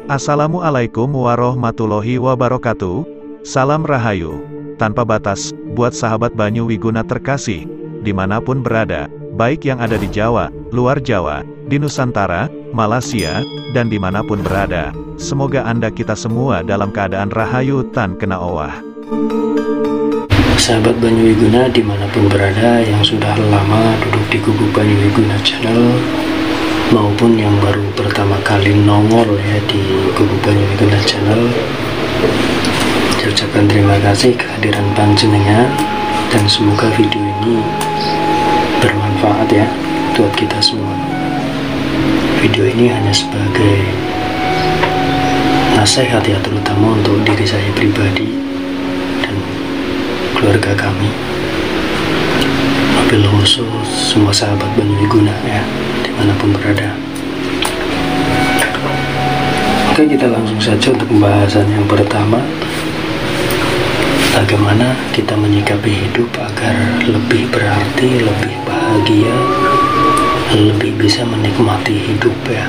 Assalamualaikum warahmatullahi wabarakatuh. Salam Rahayu tanpa batas buat sahabat Banyu Wiguna terkasih dimanapun berada, baik yang ada di Jawa, luar Jawa, di Nusantara, Malaysia, dan dimanapun berada. Semoga Anda kita semua dalam keadaan rahayu tan kena owah. Sahabat Banyu Wiguna dimanapun berada yang sudah lama duduk di kubu Banyu Wiguna channel maupun yang baru pertama kali nongol ya di kubu Banyu Wiguna channel, saya ucapkan terima kasih kehadiran panjenengan dan semoga video ini bermanfaat ya buat kita semua. Video ini hanya sebagai nasihat ya, terutama untuk diri saya pribadi dan keluarga kami, wabil khusus semua sahabat Banyu Wiguna ya dimanapun berada. Oke, kita langsung saja untuk pembahasan yang pertama, bagaimana kita menyikapi hidup agar lebih berarti, lebih bahagia, lebih bisa menikmati hidup ya.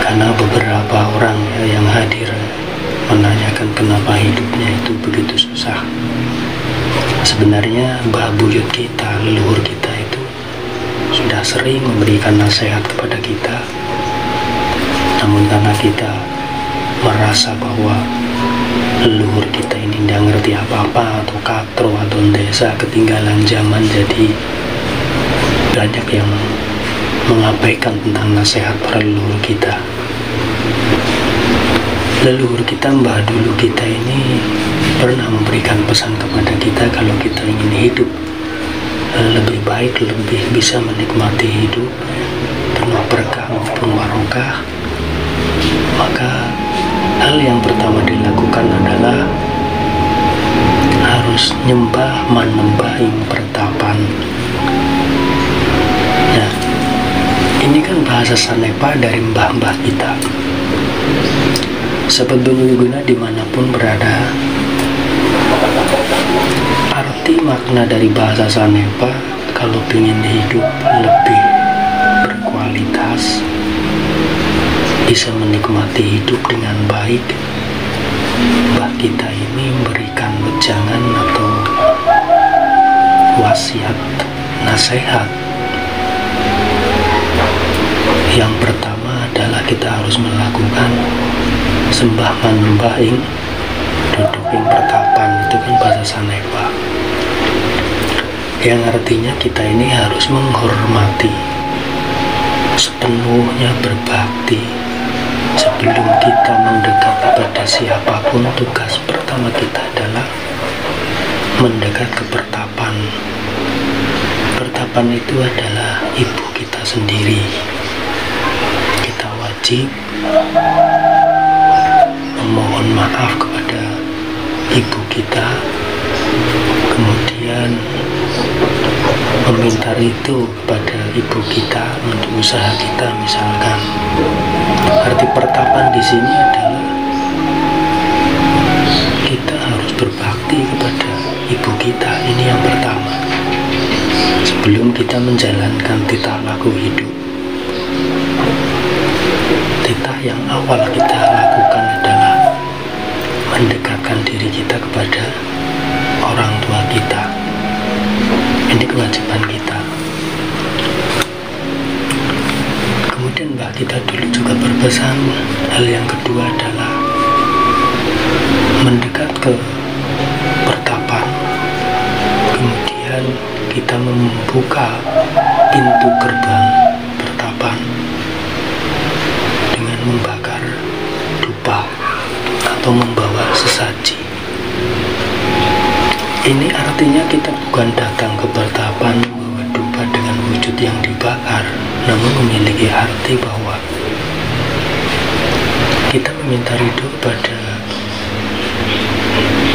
Karena beberapa orang ya yang hadir menanyakan kenapa hidupnya itu begitu susah. Sebenarnya Mbah Buyut kita, leluhur kita itu sudah sering memberikan nasihat kepada kita, namun karena kita merasa bahwa leluhur kita ini tidak ngerti apa-apa atau katro atau desa, ketinggalan zaman, jadi banyak yang mengabaikan tentang nasihat para leluhur kita. Leluhur kita, mbah dulu kita ini pernah memberikan pesan kepada kita kalau kita ingin hidup lebih baik, lebih bisa menikmati hidup penuh berkah maupun barokah, maka hal yang pertama dilakukan adalah harus nyembah manembahing pertapan. Nah, ini kan bahasa Sanepa dari mbah-mbah kita. Sahabat Banyu Wiguna dimanapun berada, arti makna dari bahasa Sanepa kalau ingin hidup lebih berkualitas, bisa menikmati hidup dengan baik, mbah kita ini memberikan wejangan atau wasiat, nasihat. Yang pertama adalah kita harus melakukan sembah manembahing duduk pertapan. Itu kan bahasa Sanepa yang artinya kita ini harus menghormati, sepenuhnya berbakti. Sebelum kita mendekat kepada siapapun, tugas pertama kita adalah mendekat ke pertapan. Pertapan itu adalah ibu kita sendiri. Kita wajib memohon maaf kepada ibu kita, kemudian meminta ridho kepada ibu kita untuk usaha kita. Misalkan arti pertapan di sini adalah kita harus berbakti kepada ibu kita. Ini yang pertama sebelum kita menjalankan titah laku hidup. Titah yang awal kita lakukan adalah mendekatkan diri kita kepada orang tua kita. Ini kewajiban kita. Kemudian mbah kita dulu juga berpesan, hal yang kedua adalah mendekat ke pertapan, kemudian kita membuka pintu gerbang pertapan dengan membakar dupa atau membawa sesaji. Ini artinya kita bukan datang ke pertapan membawa dupa dengan wujud yang dibakar, namun memiliki arti bahwa kita meminta ridho kepada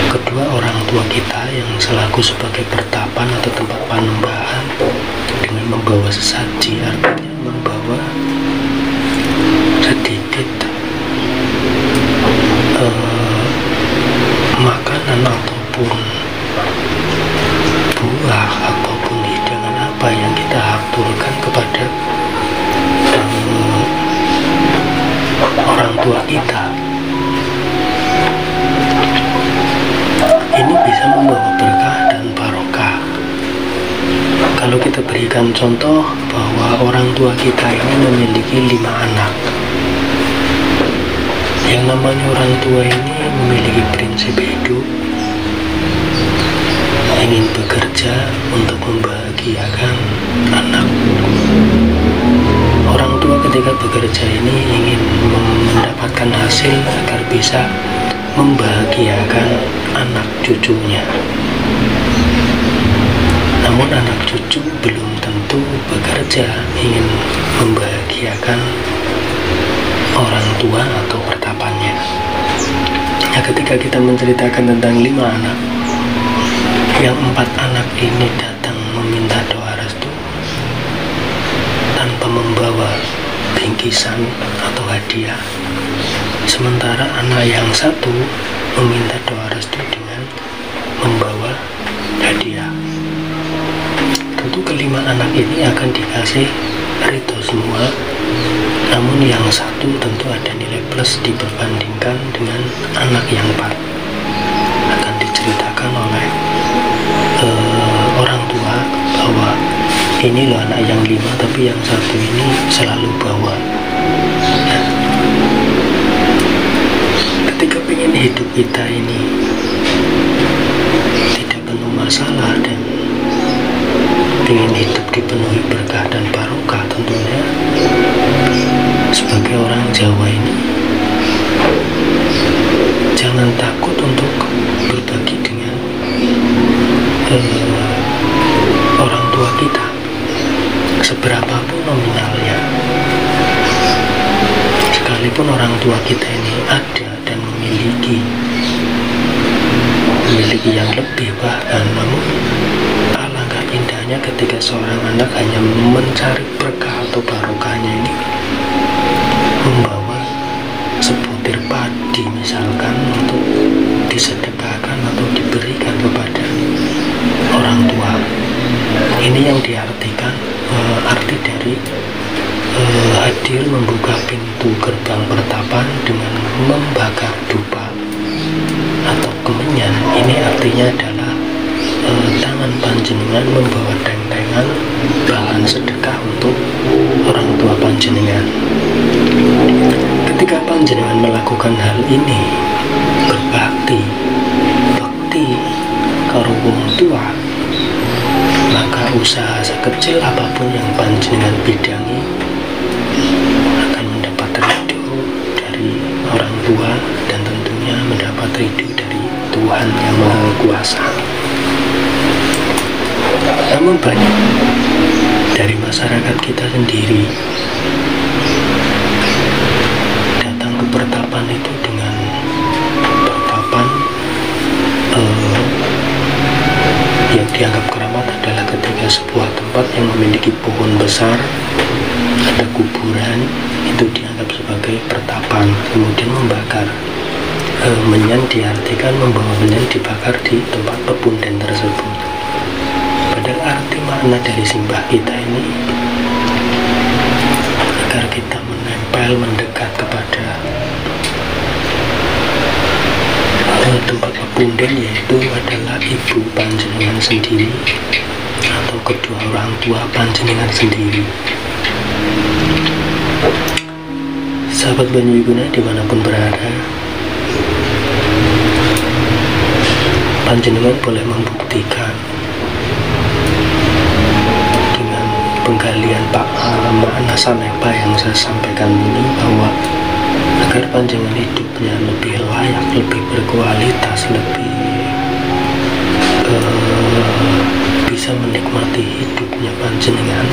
kedua orang tua kita yang selaku sebagai pertapan atau tempat panembahan dengan membawa sesaji, artinya membawa sedikit makanan ataupun buah ataupun hidangan apa yang kita haturkan kepada orang tua kita. Ini bisa membawa berkah dan barokah. Kalau kita berikan contoh bahwa orang tua kita ini memiliki 5 anak. Yang namanya orang tua ini memiliki prinsip hidup, ingin bekerja untuk membahagiakan anak. Orang tua ketika bekerja ini ingin mendapatkan hasil agar bisa membahagiakan anak cucunya. Namun anak cucu belum tentu bekerja ingin membahagiakan orang tua atau pertapannya. Nah, ketika kita menceritakan tentang 5 anak, yang 4 anak ini datang meminta doa restu tanpa membawa bingkisan atau hadiah, sementara anak yang satu meminta doa restu dengan membawa hadiah. Tentu kelima anak ini akan dikasih ridho semua, namun yang satu tentu ada nilai plus diperbandingkan dengan anak yang 4. Akan diceritakan oleh orang tua bahwa ini loh anak yang 5, tapi yang satu ini selalu bawa. Nah, ketika pengen hidup kita ini tidak penuh masalah dan ingin hidup dipenuhi berkah dan barokah, tentunya sebagai orang Jawa ini jangan takut untuk berbagi dengan orang tua kita, seberapapun nominalnya. Sekalipun orang tua kita ini ada dan memiliki yang lebih bahkan, namun alangkah indahnya ketika seorang anak hanya mencari berkah atau barokahnya ini membawa sebutir padi misalkan untuk disedekahkan atau diberikan kepada orang tua. Ini yang diartikan arti dari hadir membuka pintu gerbang pertapan dengan membakar dupa atau kemenyan. Ini artinya adalah tangan panjenengan membawa dentengan bahan sedekah untuk orang tua panjenengan. Ketika panjenengan melakukan hal ini, berbakti karo wong tua, maka usaha sekecil apapun yang panjenengan bidangi akan mendapat ridho dari orang tua dan tentunya mendapat ridho dari Tuhan yang Maha Kuasa. Namun banyak dari masyarakat kita sendiri datang ke pertapan itu dengan pertapan yang dianggap keramat adalah ketika sebuah tempat yang memiliki pohon besar, ada kuburan, itu dianggap sebagai pertapan. Kemudian membakar menyan diartikan membawa menyan dibakar di tempat pepunden tersebut. Padahal arti makna dari simbah kita ini agar kita menempel, mendekat kepada tempat pepunden, yaitu adalah ibu panjenengan sendiri atau kedua orang tua panjenengan sendiri. Sahabat Banyu Wiguna dimanapun berada, panjenengan boleh membuktikan dengan penggalian makna sanepa yang saya sampaikan ini, bahwa agar panjenengan hidupnya lebih layak, lebih berkualitas, lebih bisa menikmati hidupnya panjenengan,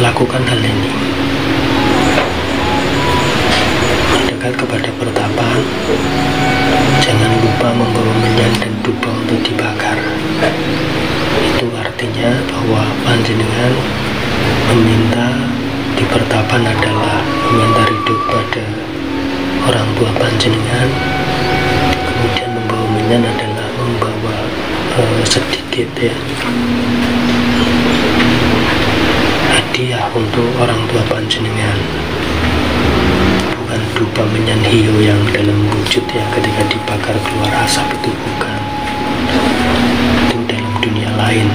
lakukan hal ini. Mendekat kepada pertapan, jangan lupa membawa menyan dan dupa untuk dibakar. Itu artinya bahwa panjenengan meminta di pertapan adalah meminta ridho pada orang tua panjenengan, kemudian membawa menyan adalah membawa sedikit hadiah untuk orang tua panjenengan, bukan dupa menyan kemenyan hiu yang dalam wujud ya, ketika dibakar keluar asap itu bukan, itu dalam dunia lain.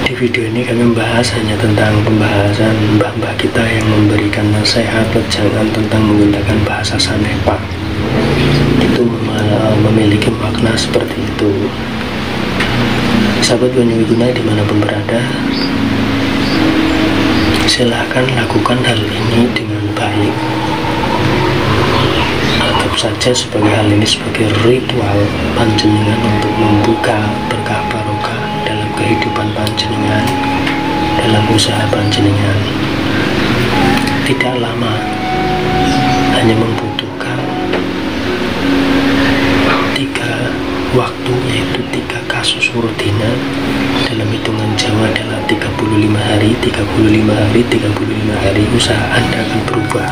Di video ini kami membahas hanya tentang pembahasan mbah-mbah kita yang memberikan nasihat wejangan tentang menggunakan bahasa Sanepa. Itu memiliki makna seperti itu. Sahabat Banyu Wiguna dimanapun berada, silahkan lakukan hal ini dengan baik. Anggap saja sebagai hal ini sebagai ritual panjenengan untuk membuka berkah barokah dalam kehidupan panjenengan, dalam usaha panjenengan. Tidak lama, hanya membutuhkan 3 waktu, yaitu 3 kasus rutina. Dalam hitungan Jawa adalah 35 hari, 35 hari, 35 hari usaha Anda akan berubah.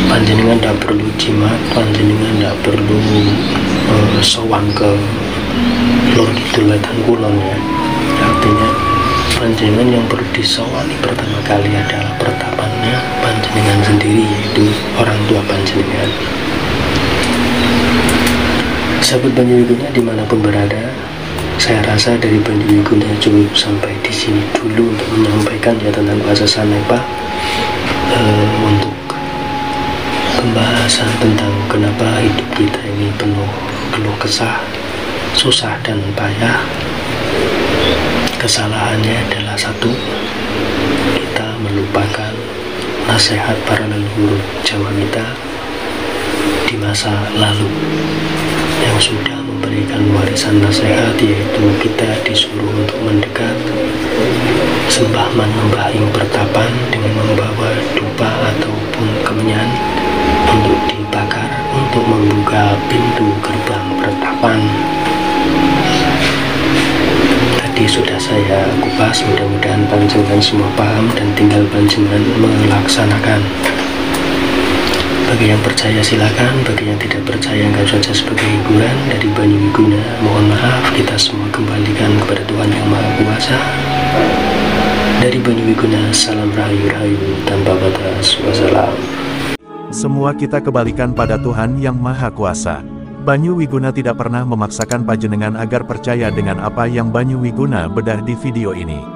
Panjenengan tidak perlu jimat, panjenengan tidak perlu sowan ke lor kidul wetan kulon ya. Artinya panjenengan yang perlu disowani pertama kali adalah pertapannya panjenengan sendiri, yaitu orang tua panjenengan. Sahabat Banyu Wiguna dimanapun berada, saya rasa dari Banyu Wiguna cukup sampai di sini dulu untuk menyampaikan ya tentang bahasa Sanepa, untuk pembahasan tentang kenapa hidup kita ini penuh keluh kesah, susah dan payah. Kesalahannya adalah satu, kita melupakan nasihat para leluhur Jawa kita di masa lalu yang sudah memberikan warisan nasihat, yaitu kita disuruh untuk mendekat sembah manembah ing pertapan dengan membawa dupa ataupun kemenyan untuk dibakar untuk membuka pintu gerbang pertapan. Tadi sudah saya kupas, mudah-mudahan panjenengan semua paham dan tinggal panjenengan melaksanakan. Bagi yang percaya silakan, bagi yang tidak percaya anggap saja sebagai hiburan dari Banyu Wiguna. Mohon maaf, kita semua kembalikan kepada Tuhan Yang Maha Kuasa. Dari Banyu Wiguna, salam rahayu-rahayu tanpa batas. Wassalam. Semua kita kembalikan pada Tuhan Yang Maha Kuasa. Banyu Wiguna tidak pernah memaksakan panjenengan agar percaya dengan apa yang Banyu Wiguna bedah di video ini.